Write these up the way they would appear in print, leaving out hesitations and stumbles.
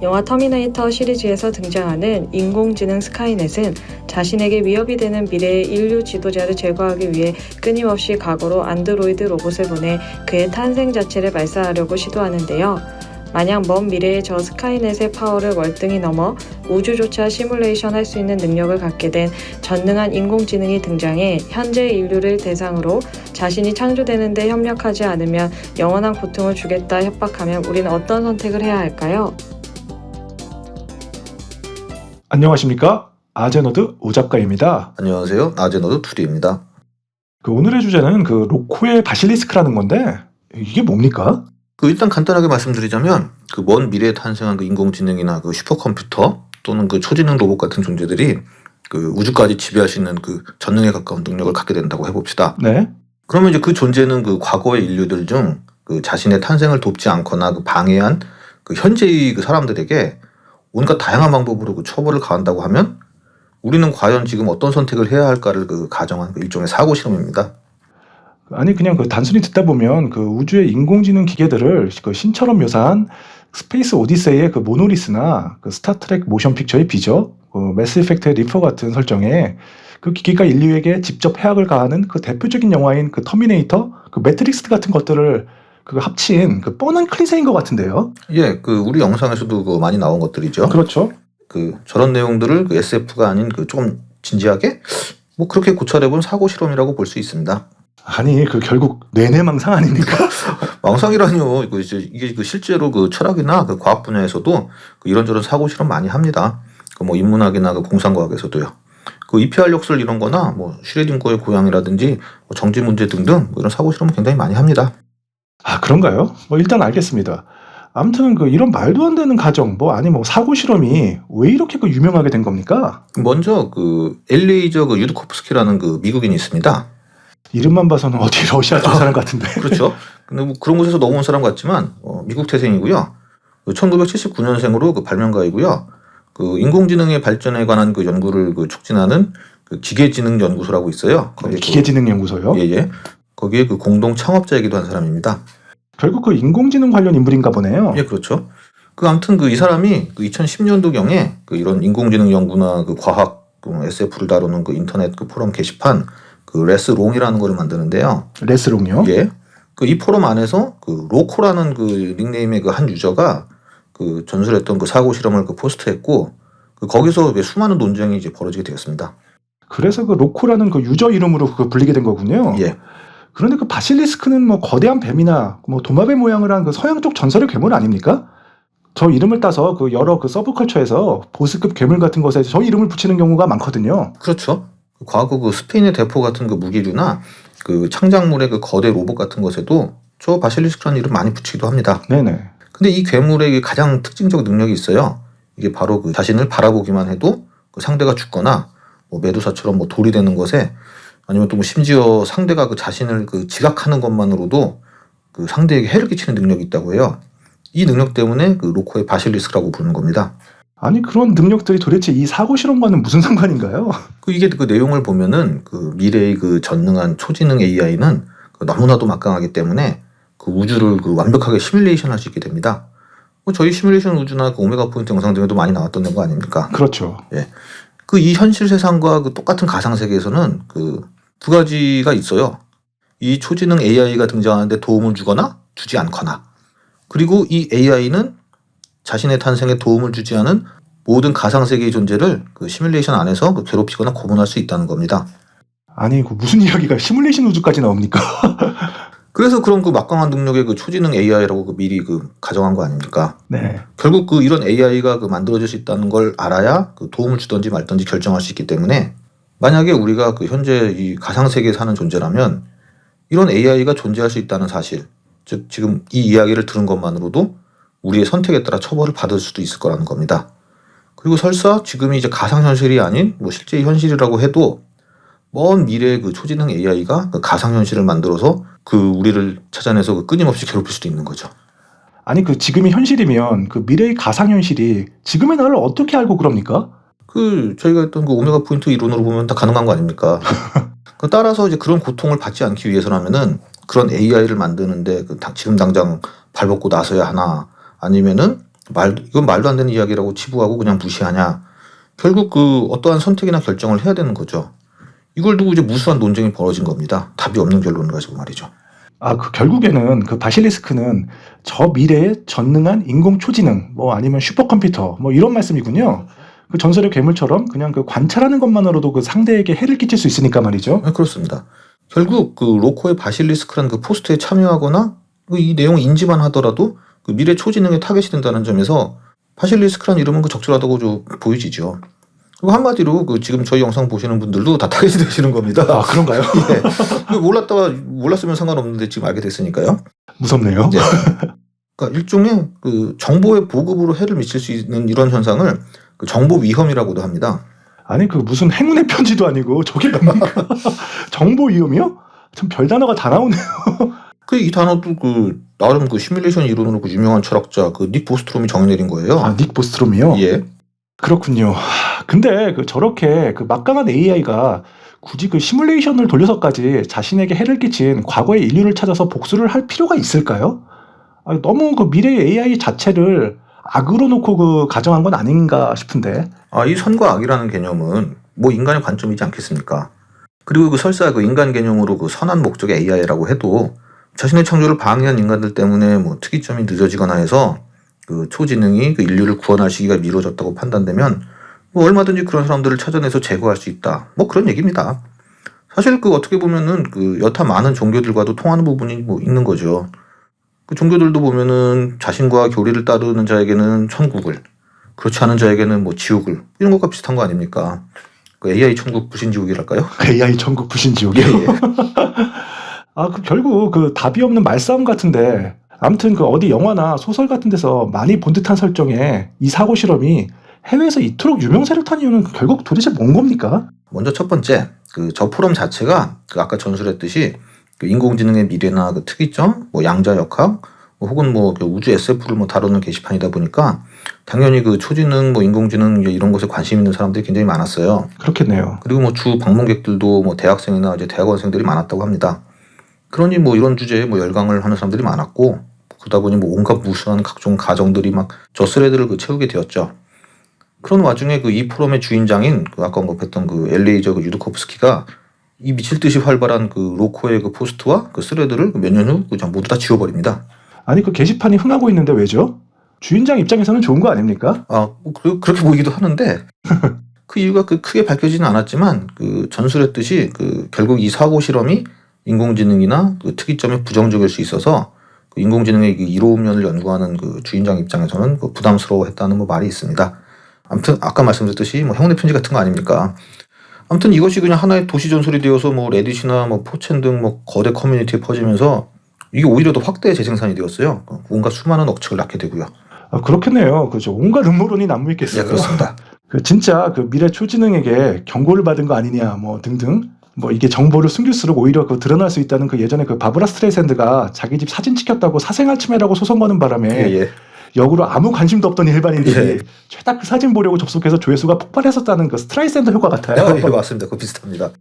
영화 터미네이터 시리즈에서 등장하는 인공지능 스카이넷은 자신에게 위협이 되는 미래의 인류 지도자를 제거하기 위해 끊임없이 과거로 안드로이드 로봇을 보내 그의 탄생 자체를 말살하려고 시도하는데요. 만약 먼 미래에 저 스카이넷의 파워를 월등히 넘어 우주조차 시뮬레이션 할 수 있는 능력을 갖게 된 전능한 인공지능이 등장해 현재 인류를 대상으로 자신이 창조되는 데 협력하지 않으면 영원한 고통을 주겠다 협박하면 우리는 어떤 선택을 해야 할까요? 안녕하십니까? 아제노드 오작가입니다. 안녕하세요. 아제노드 투리입니다. 오늘의 주제는 로코의 바실리스크라는 건데 이게 뭡니까? 일단 간단하게 말씀드리자면 먼 미래에 탄생한 인공지능이나 슈퍼컴퓨터 또는 초지능 로봇 같은 존재들이 우주까지 지배할 수 있는 전능에 가까운 능력을 갖게 된다고 해봅시다. 네. 그러면 이제 그 존재는 과거의 인류들 중 자신의 탄생을 돕지 않거나 방해한 현재의 사람들에게 온갖 다양한 방법으로 처벌을 가한다고 하면 우리는 과연 지금 어떤 선택을 해야 할까를 가정한 일종의 사고 실험입니다. 아니 그냥 단순히 듣다 보면 우주의 인공지능 기계들을 신처럼 묘사한 스페이스 오디세이의 모노리스나 스타트렉 모션 픽처의 비저, 매스 이펙트의 리퍼 같은 설정에 기계가 인류에게 직접 해악을 가하는 대표적인 영화인 터미네이터, 매트릭스 같은 것들을 합친 뻔한 클리셰인 것 같은데요. 예, 우리 영상에서도 많이 나온 것들이죠. 그렇죠. 저런 내용들을 SF가 아닌 조금 진지하게 그렇게 고찰해본 사고 실험이라고 볼 수 있습니다. 아니 결국 뇌내망상 아닙니까? 망상이라뇨. 이게 실제로 철학이나 과학 분야에서도 이런저런 사고 실험 많이 합니다. 인문학이나 공상과학에서도요. EPR 역설 이런 거나 슈레딩거의 고양이라든지 정지 문제 등등 이런 사고 실험을 굉장히 많이 합니다. 아 그런가요? 일단 알겠습니다. 아무튼 이런 말도 안 되는 가정 아니 사고 실험이 왜 이렇게 유명하게 된 겁니까? 먼저 엘레이저 유드코프스키라는 미국인이 있습니다. 이름만 봐서는 어디 러시아 쪽 사람 같은데. 그렇죠. 근데 그런 곳에서 넘어온 사람 같지만 미국 태생이고요. 1979년생으로 발명가이고요. 인공지능의 발전에 관한 연구를 촉진하는 기계지능연구소라고 있어요. 거기에 기계지능연구소요? 예. 거기에 공동 창업자이기도 한 사람입니다. 결국 인공지능 관련 인물인가 보네요. 예, 그렇죠. 아무튼 이 사람이 2010년도경에 이런 인공지능 연구나 과학 SF를 다루는 인터넷 포럼 게시판 레스롱이라는 거를 만드는데요. 레스롱이요? 예. 이 포럼 안에서 로코라는 닉네임의 한 유저가 전술했던 사고 실험을 포스트했고 거기서 수많은 논쟁이 이제 벌어지게 되었습니다. 그래서 로코라는 유저 이름으로 불리게 된 거군요. 예. 그런데 바실리스크는 거대한 뱀이나 도마뱀 모양을 한 서양 쪽 전설의 괴물 아닙니까? 저 이름을 따서 여러 서브컬처에서 보스급 괴물 같은 것에 저 이름을 붙이는 경우가 많거든요. 그렇죠. 과거 스페인의 대포 같은 무기류나 창작물의 거대 로봇 같은 것에도 저 바실리스크라는 이름 많이 붙이기도 합니다. 네네. 근데 이 괴물의 가장 특징적 능력이 있어요. 이게 바로 자신을 바라보기만 해도 상대가 죽거나 메두사처럼 돌이 되는 것에 아니면 또 심지어 상대가 자신을 지각하는 것만으로도 상대에게 해를 끼치는 능력이 있다고 해요. 이 능력 때문에 로코의 바실리스크라고 부르는 겁니다. 아니 그런 능력들이 도대체 이 사고 실험과는 무슨 상관인가요? 이게 내용을 보면은 미래의 전능한 초지능 AI는 너무나도 막강하기 때문에 우주를 완벽하게 시뮬레이션 할 수 있게 됩니다. 저희 시뮬레이션 우주나 오메가 포인트 영상 등에도 많이 나왔던 거 아닙니까? 그렇죠. 예. 이 현실 세상과 똑같은 가상 세계에서는 두 가지가 있어요. 이 초지능 AI가 등장하는데 도움을 주거나 주지 않거나. 그리고 이 AI는 자신의 탄생에 도움을 주지 않은 모든 가상세계의 존재를 시뮬레이션 안에서 괴롭히거나 고문할 수 있다는 겁니다. 아니 무슨 이야기가 시뮬레이션 우주까지 나옵니까? 그래서 그런 막강한 능력의 초지능 AI라고 미리 가정한 거 아닙니까? 네. 결국 이런 AI가 만들어질 수 있다는 걸 알아야 도움을 주든지 말든지 결정할 수 있기 때문에 만약에 우리가 현재 이 가상세계에 사는 존재라면 이런 AI가 존재할 수 있다는 사실, 즉 지금 이 이야기를 들은 것만으로도 우리의 선택에 따라 처벌을 받을 수도 있을 거라는 겁니다. 그리고 설사 지금이 이제 가상현실이 아닌 실제 현실이라고 해도 먼 미래의 초지능 AI가 가상현실을 만들어서 우리를 찾아내서 끊임없이 괴롭힐 수도 있는 거죠. 아니 지금이 현실이면 미래의 가상현실이 지금의 나를 어떻게 알고 그럽니까? 저희가 했던 오메가 포인트 이론으로 보면 다 가능한 거 아닙니까? 따라서 이제 그런 고통을 받지 않기 위해서라면은 그런 AI를 만드는데 지금 당장 발벗고 나서야 하나, 아니면은 이건 말도 안 되는 이야기라고 치부하고 그냥 무시하냐. 결국 그 어떠한 선택이나 결정을 해야 되는 거죠. 이걸 두고 이제 무수한 논쟁이 벌어진 겁니다. 답이 없는 결론을 가지고 말이죠. 그 결국에는 그 바실리스크는 저 미래에 전능한 인공 초지능, 뭐 아니면 슈퍼컴퓨터, 뭐 이런 말씀이군요. 그 전설의 괴물처럼 그냥 그 관찰하는 것만으로도 그 상대에게 해를 끼칠 수 있으니까 말이죠. 네, 그렇습니다. 결국 그 로코의 바실리스크라는 그 포스트에 참여하거나 이 내용을 인지만 하더라도 그 미래 초지능에 타겟이 된다는 점에서 바실리스크라는 이름은 그 적절하다고 좀 보여지죠. 그리고 한마디로 그 지금 저희 영상 보시는 분들도 다 타겟이 되시는 겁니다. 그런가요? 예. 몰랐으면 상관없는데 지금 알게 됐으니까요. 무섭네요. 예. 그러니까 일종의 그 정보의 보급으로 해를 미칠 수 있는 이런 현상을 그 정보 위험이라고도 합니다. 아니 그 무슨 행운의 편지도 아니고 저게 뭡니까? 정보 위험이요? 참 별 단어가 다 나오네요. 이 단어도 그 나름 그 시뮬레이션 이론으로 그 유명한 철학자 그 닉 보스트롬이 정의내린 거예요. 닉 보스트롬이요? 예. 그렇군요. 근데 그 저렇게 그 막강한 AI가 굳이 그 시뮬레이션을 돌려서까지 자신에게 해를 끼친 과거의 인류를 찾아서 복수를 할 필요가 있을까요? 너무 그 미래의 AI 자체를 악으로 놓고 그 가정한 건 아닌가 싶은데. 이 선과 악이라는 개념은 뭐 인간의 관점이지 않겠습니까? 그리고 그 설사 그 인간 개념으로 그 선한 목적의 AI라고 해도 자신의 창조를 방해한 인간들 때문에 뭐 특이점이 늦어지거나 해서 그 초지능이 그 인류를 구원할 시기가 미뤄졌다고 판단되면 뭐 얼마든지 그런 사람들을 찾아내서 제거할 수 있다. 뭐 그런 얘기입니다. 사실 그 어떻게 보면은 그 여타 많은 종교들과도 통하는 부분이 뭐 있는 거죠. 그 종교들도 보면은 자신과 교리를 따르는 자에게는 천국을, 그렇지 않은 자에게는 뭐 지옥을, 이런 것과 비슷한 거 아닙니까? 그 AI 천국 부신지옥이랄까요? AI 천국 부신지옥이요? 예. 그 결국 그 답이 없는 말싸움 같은데, 아무튼 그 어디 영화나 소설 같은 데서 많이 본 듯한 설정에 이 사고 실험이 해외에서 이토록 유명세를 탄 이유는 결국 도대체 뭔 겁니까? 먼저 첫 번째, 그 저 포럼 자체가 그 아까 전술했듯이 그 인공지능의 미래나 그 특이점, 뭐 양자역학, 혹은 뭐 그 우주 SF를 뭐 다루는 게시판이다 보니까 당연히 그 초지능, 뭐 인공지능 이런 것에 관심 있는 사람들이 굉장히 많았어요. 그렇겠네요. 그리고 뭐 주 방문객들도 뭐 대학생이나 이제 대학원생들이 많았다고 합니다. 그러니 뭐 이런 주제에 뭐 열광을 하는 사람들이 많았고, 그러다 보니 뭐 온갖 무수한 각종 가정들이 막 저 스레드를 그 채우게 되었죠. 그런 와중에 그 이 포럼의 주인장인 그 아까 언급했던 그 엘레이저 그 유드코프스키가 이 미칠 듯이 활발한 그 로코의 그 포스트와 그 스레드를 몇 년 후 그냥 모두 다 지워버립니다. 아니 그 게시판이 흥하고 있는데 왜죠? 주인장 입장에서는 좋은 거 아닙니까? 그렇게 보이기도 하는데 그 이유가 그 크게 밝혀지는 않았지만 그 전술했듯이 그 결국 이 사고 실험이 인공지능이나 그 특이점에 부정적일 수 있어서 그 인공지능의 그 이로운 면을 연구하는 그 주인장 입장에서는 그 부담스러워했다는 뭐 말이 있습니다. 아무튼 아까 말씀드렸듯이 뭐 행운의 편지 같은 거 아닙니까? 아무튼 이것이 그냥 하나의 도시 전술이 되어서 뭐 레딧이나 뭐 4chan 등 뭐 거대 커뮤니티에 퍼지면서 이게 오히려 더 확대 재생산이 되었어요. 온갖 수많은 억측을 낳게 되고요. 그렇겠네요. 그죠. 온갖 음모론이 난무했겠어요. 네, 그렇습니다. 진짜 그 미래 초지능에게 경고를 받은 거 아니냐, 뭐 등등. 뭐 이게 정보를 숨길수록 오히려 그 드러날 수 있다는 그 예전에 그 바브라 스트레이샌드가 자기 집 사진 찍혔다고 사생활 침해라고 소송 거는 바람에 역으로 아무 관심도 없던 일반인들이 죄다 그 사진 보려고 접속해서 조회수가 폭발했었다는 그 스트라이샌드 효과 같아요. 예, 맞습니다. 그거 비슷합니다.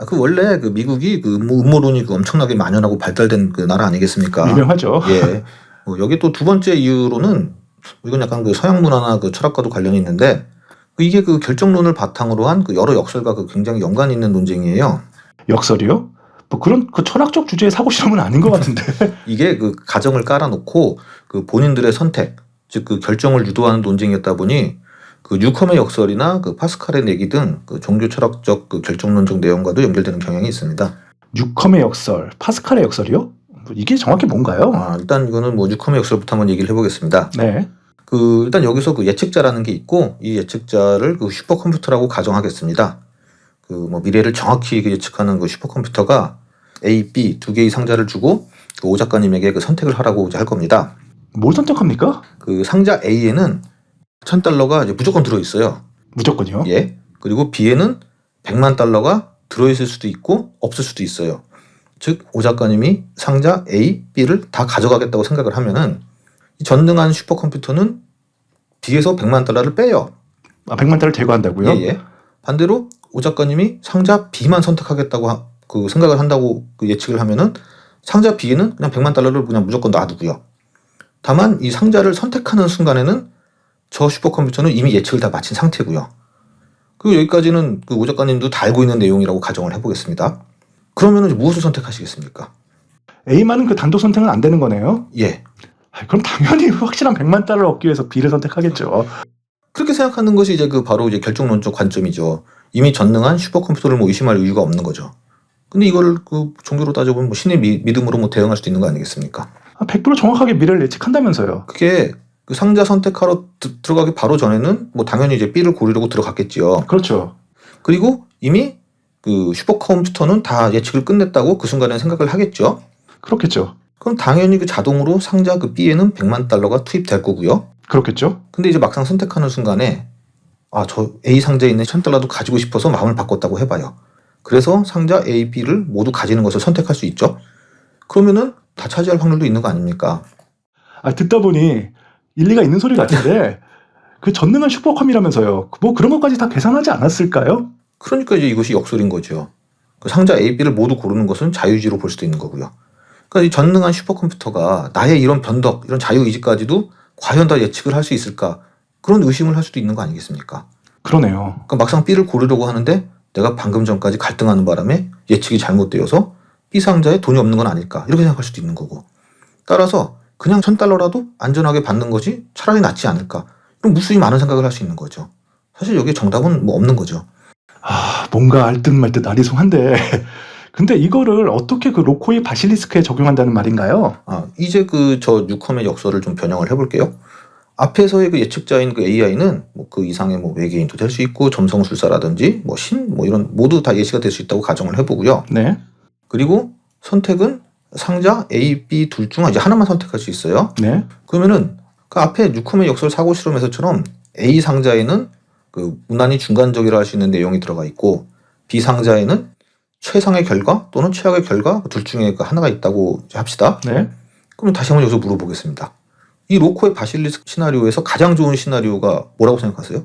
그 원래 그 미국이 그 음모론이 그 엄청나게 만연하고 발달된 그 나라 아니겠습니까? 유명하죠. 예. 여기 또 두 번째 이유로는 이건 약간 그 서양 문화나 그 철학과도 관련이 있는데 이게 그 결정론을 바탕으로 한 그 여러 역설과 그 굉장히 연관이 있는 논쟁이에요. 역설이요? 뭐 그런 그 철학적 주제의 사고 실험은 아닌 것 같은데. 이게 그 가정을 깔아놓고 그 본인들의 선택, 즉 그 결정을 유도하는 논쟁이었다 보니 그 뉴컴의 역설이나 그 파스칼의 내기 등 그 종교 철학적 그 결정론적 내용과도 연결되는 경향이 있습니다. 뉴컴의 역설, 파스칼의 역설이요? 이게 정확히 뭔가요? 일단 이거는 뭐 뉴컴의 역설부터 한번 얘기를 해보겠습니다. 네. 일단 여기서 그 예측자라는 게 있고 이 예측자를 그 슈퍼컴퓨터라고 가정하겠습니다. 그 뭐 미래를 정확히 예측하는 그 슈퍼컴퓨터가 A, B 두 개의 상자를 주고 그 오 작가님에게 그 선택을 하라고 이제 할 겁니다. 뭘 선택합니까? 그 상자 A에는 $1,000가 이제 무조건 들어있어요. 무조건요? 예. 그리고 B에는 $1,000,000가 들어있을 수도 있고 없을 수도 있어요. 즉, 오 작가님이 상자 A, B를 다 가져가겠다고 생각을 하면은 이 전능한 슈퍼컴퓨터는 B에서 $1,000,000를 빼요. 100만 달러 제거한다고요? 예. 반대로 오 작가님이 상자 B만 선택하겠다고 그 생각을 한다고 그 예측을 하면은 상자 B에는 그냥 $1,000,000를 그냥 무조건 놔두고요. 다만 이 상자를 선택하는 순간에는 저 슈퍼컴퓨터는 이미 예측을 다 마친 상태고요. 그리고 여기까지는 그 오 작가님도 다 알고 있는 내용이라고 가정을 해보겠습니다. 그러면 무엇을 선택하시겠습니까? A만은 그 단독 선택은 안 되는 거네요. 예. 그럼 당연히 확실한 100만 달러를 얻기 위해서 B를 선택하겠죠. 그렇게 생각하는 것이 이제 그 바로 이제 결정론적 관점이죠. 이미 전능한 슈퍼컴퓨터를 뭐 의심할 이유가 없는 거죠. 근데 이걸 그 종교로 따져보면 뭐 신의 믿음으로 뭐 대응할 수도 있는 거 아니겠습니까? 100% 정확하게 미래를 예측한다면서요. 그게 그 상자 선택하러 들어가기 바로 전에는 뭐 당연히 이제 B를 고르려고 들어갔겠지요. 그렇죠. 그리고 이미 그 슈퍼컴퓨터는 다 예측을 끝냈다고 그 순간에 생각을 하겠죠. 그렇겠죠. 그럼 당연히 그 자동으로 상자 그 B에는 100만 달러가 투입될 거고요. 그렇겠죠. 근데 이제 막상 선택하는 순간에 저 A 상자에 있는 1000달러도 가지고 싶어서 마음을 바꿨다고 해봐요. 그래서 상자 A, B를 모두 가지는 것을 선택할 수 있죠. 그러면은 다 차지할 확률도 있는 거 아닙니까? 듣다 보니 일리가 있는 소리 같은데 그 전능한 슈퍼컴이라면서요. 뭐 그런 것까지 다 계산하지 않았을까요? 그러니까 이제 이것이 역설인 거죠. 그 상자 A, B를 모두 고르는 것은 자유의지로 볼 수도 있는 거고요. 그러니까 이 전능한 슈퍼컴퓨터가 나의 이런 변덕, 이런 자유의지까지도 과연 다 예측을 할 수 있을까? 그런 의심을 할 수도 있는 거 아니겠습니까? 그러네요. 그러니까 막상 B를 고르려고 하는데 내가 방금 전까지 갈등하는 바람에 예측이 잘못되어서 B 상자에 돈이 없는 건 아닐까? 이렇게 생각할 수도 있는 거고. 따라서 그냥 1000달러라도 안전하게 받는 것이 차라리 낫지 않을까? 그럼 무수히 많은 생각을 할 수 있는 거죠. 사실 여기에 정답은 뭐 없는 거죠. 뭔가 알듯 말듯 아리송한데 근데 이거를 어떻게 그 로코의 바실리스크에 적용한다는 말인가요? 이제 그 저 뉴컴의 역설을 좀 변형을 해볼게요. 앞에서의 그 예측자인 그 AI는 뭐 그 이상의 뭐 외계인도 될 수 있고 점성술사라든지 뭐 신 뭐 이런 모두 다 예시가 될 수 있다고 가정을 해보고요. 네. 그리고 선택은 상자 A, B 둘 중 이제 하나만 선택할 수 있어요. 네. 그러면은 그 앞에 뉴컴의 역설 사고 실험에서처럼 A 상자에는 그 무난히 중간적이라 할 수 있는 내용이 들어가 있고 B 상자에는 최상의 결과 또는 최악의 결과 둘 중에 그 하나가 있다고 합시다. 네. 그럼 다시 한번 여기서 물어보겠습니다. 이 로코의 바실리스크 시나리오에서 가장 좋은 시나리오가 뭐라고 생각하세요?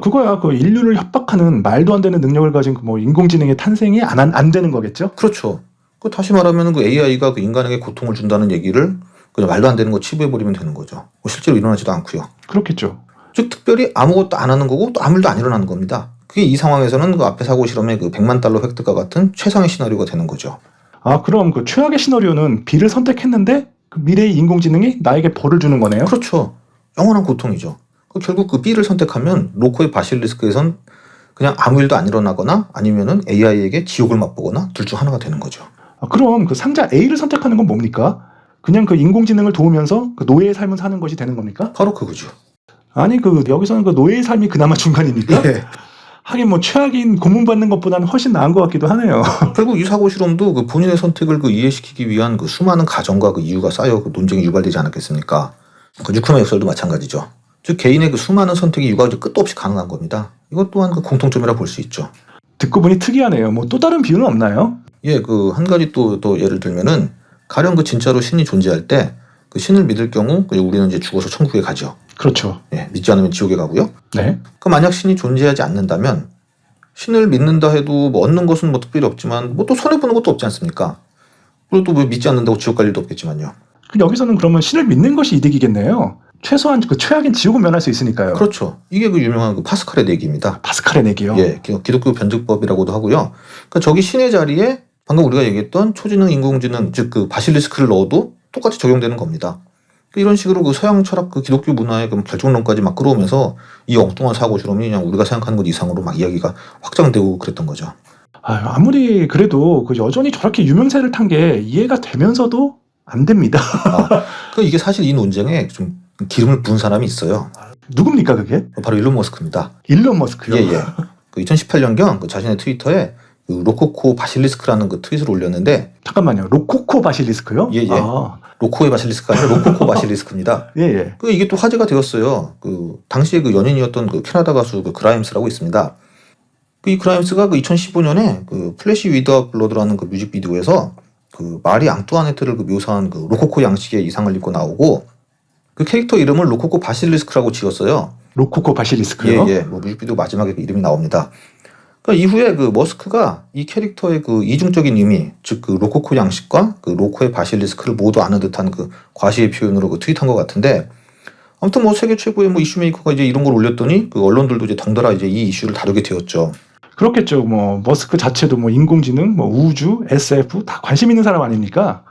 그거야 그 인류를 협박하는 말도 안 되는 능력을 가진 그 뭐 인공지능의 탄생이 안 되는 거겠죠? 그렇죠. 그 다시 말하면 그 AI가 그 인간에게 고통을 준다는 얘기를 그냥 말도 안 되는 거 치부해버리면 되는 거죠. 뭐 실제로 일어나지도 않고요. 그렇겠죠. 즉 특별히 아무것도 안 하는 거고 또 아무 일도 안 일어나는 겁니다. 그게 이 상황에서는 그 앞에 사고 실험의 그 100만 달러 획득과 같은 최상의 시나리오가 되는 거죠. 그럼 그 최악의 시나리오는 B를 선택했는데 그 미래의 인공지능이 나에게 벌을 주는 거네요? 그렇죠. 영원한 고통이죠. 결국 그 B를 선택하면 로코의 바실리스크에선 그냥 아무 일도 안 일어나거나 아니면은 AI에게 지옥을 맛보거나 둘 중 하나가 되는 거죠. 그럼 그 상자 A를 선택하는 건 뭡니까? 그냥 그 인공지능을 도우면서 그 노예의 삶을 사는 것이 되는 겁니까? 바로 그거죠. 아니 그 여기서는 그 노예의 삶이 그나마 중간입니까? 예. 하긴 뭐 최악인 고문받는 것보다는 훨씬 나은 것 같기도 하네요. 결국 이 사고 실험도 그 본인의 선택을 그 이해시키기 위한 그 수많은 가정과 그 이유가 쌓여 그 논쟁이 유발되지 않았겠습니까? 그 뉴컴의 역설도 마찬가지죠. 즉 개인의 그 수많은 선택의 유가가 끝도 없이 가능한 겁니다. 이것 또한 그 공통점이라 볼 수 있죠. 듣고 보니 특이하네요. 뭐 또 다른 비유는 없나요? 예, 그 한 가지 또 예를 들면은 가령 그 진짜로 신이 존재할 때 그 신을 믿을 경우 우리는 이제 죽어서 천국에 가죠. 그렇죠. 예, 믿지 않으면 지옥에 가고요. 네. 그 만약 신이 존재하지 않는다면 신을 믿는다 해도 뭐 얻는 것은 뭐 특별히 없지만 뭐 또 손해 보는 것도 없지 않습니까? 그리고 또 뭐 믿지 않는다고 지옥 갈 일도 없겠지만요. 여기서는 그러면 신을 믿는 것이 이득이겠네요. 최소한 그 최악인 지옥은 면할 수 있으니까요. 그렇죠. 이게 그 유명한 그 파스칼의 내기입니다. 파스칼의 내기요. 예, 기독교 변증법이라고도 하고요. 그러니까 저기 신의 자리에 방금 우리가 얘기했던 초지능 인공지능 즉 그 바실리스크를 넣어도 똑같이 적용되는 겁니다. 이런 식으로 그 서양 철학 그 기독교 문화의 그 결정론까지 막 끌어오면서 이 엉뚱한 사고 실험이 그냥 우리가 생각하는 것 이상으로 막 이야기가 확장되고 그랬던 거죠. 아무리 그래도 그 여전히 저렇게 유명세를 탄 게 이해가 되면서도 안 됩니다. 그 이게 사실 이 논쟁에 좀 기름을 부은 사람이 있어요. 누굽니까 그게? 바로 일론 머스크입니다. 일론 머스크요? 예. 그 2018년경 그 자신의 트위터에 그 로코코 바실리스크라는 그 트윗을 올렸는데 잠깐만요. 로코코 바실리스크요? 예. 로코의 바실리스크가 아니라 로코코 바실리스크입니다. 예. 그 이게 또 화제가 되었어요. 그 당시에 그 연인이었던 그 캐나다 가수 그 그라임스라고 있습니다. 이 그라임스가 그 2015년에 그 플래시 위더 블러드라는 그 뮤직비디오에서 그 마리 앙뚜아네트를 그 묘사한 그 로코코 양식의 이상을 입고 나오고 그 캐릭터 이름을 로코코 바실리스크라고 지었어요. 로코코 바실리스크요? 예. 뭐 뮤직비디오 마지막에 그 이름이 나옵니다. 그러니까 이후에 그 머스크가 이 캐릭터의 그 이중적인 의미, 즉 그 로코코 양식과 그 로코의 바실리스크를 모두 아는 듯한 그 과시의 표현으로 그 트윗한 것 같은데, 아무튼 뭐 세계 최고의 뭐 이슈메이커가 이제 이런 걸 올렸더니 그 언론들도 이제 덩달아 이제 이 이슈를 다루게 되었죠. 그렇겠죠. 뭐 머스크 자체도 뭐 인공지능, 뭐 우주, SF 다 관심 있는 사람 아닙니까?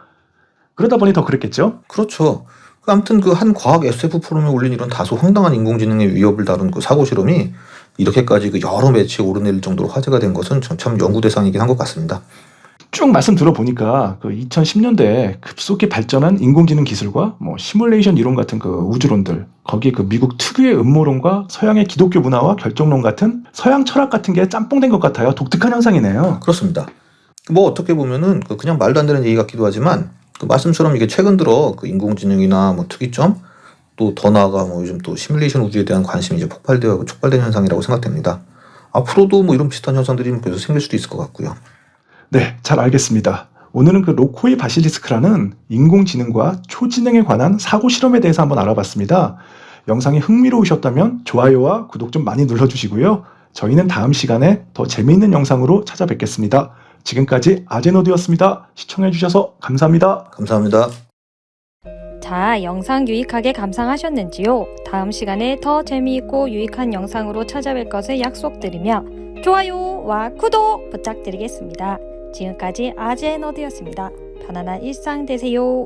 그러다 보니 더 그랬겠죠. 그렇죠. 아무튼 그 한 과학 SF 포럼에 올린 이런 다소 황당한 인공지능의 위협을 다룬 그 사고 실험이 이렇게까지 그 여러 매체에 오르내릴 정도로 화제가 된 것은 참 연구 대상이긴 한 것 같습니다. 쭉 말씀 들어보니까 그 2010년대에 급속히 발전한 인공지능 기술과 뭐 시뮬레이션 이론 같은 그 우주론들, 거기에 그 미국 특유의 음모론과 서양의 기독교 문화와 결정론 같은 서양 철학 같은 게 짬뽕된 것 같아요. 독특한 현상이네요. 그렇습니다. 뭐 어떻게 보면은 그냥 말도 안 되는 얘기 같기도 하지만 그 말씀처럼 이게 최근 들어 그 인공지능이나 뭐 특이점, 또 더 나아가 뭐 요즘 또 시뮬레이션 우주에 대한 관심이 이제 촉발된 현상이라고 생각됩니다. 앞으로도 뭐 이런 비슷한 현상들이 계속 생길 수도 있을 것 같고요. 네, 잘 알겠습니다. 오늘은 그 로코의 바실리스크라는 인공지능과 초지능에 관한 사고 실험에 대해서 한번 알아봤습니다. 영상이 흥미로우셨다면 좋아요와 구독 좀 많이 눌러주시고요. 저희는 다음 시간에 더 재미있는 영상으로 찾아뵙겠습니다. 지금까지 아제노드였습니다. 시청해주셔서 감사합니다. 감사합니다. 자, 영상 유익하게 감상하셨는지요? 다음 시간에 더 재미있고 유익한 영상으로 찾아뵐 것을 약속드리며 좋아요와 구독 부탁드리겠습니다. 지금까지 아제너드였습니다. 편안한 일상 되세요.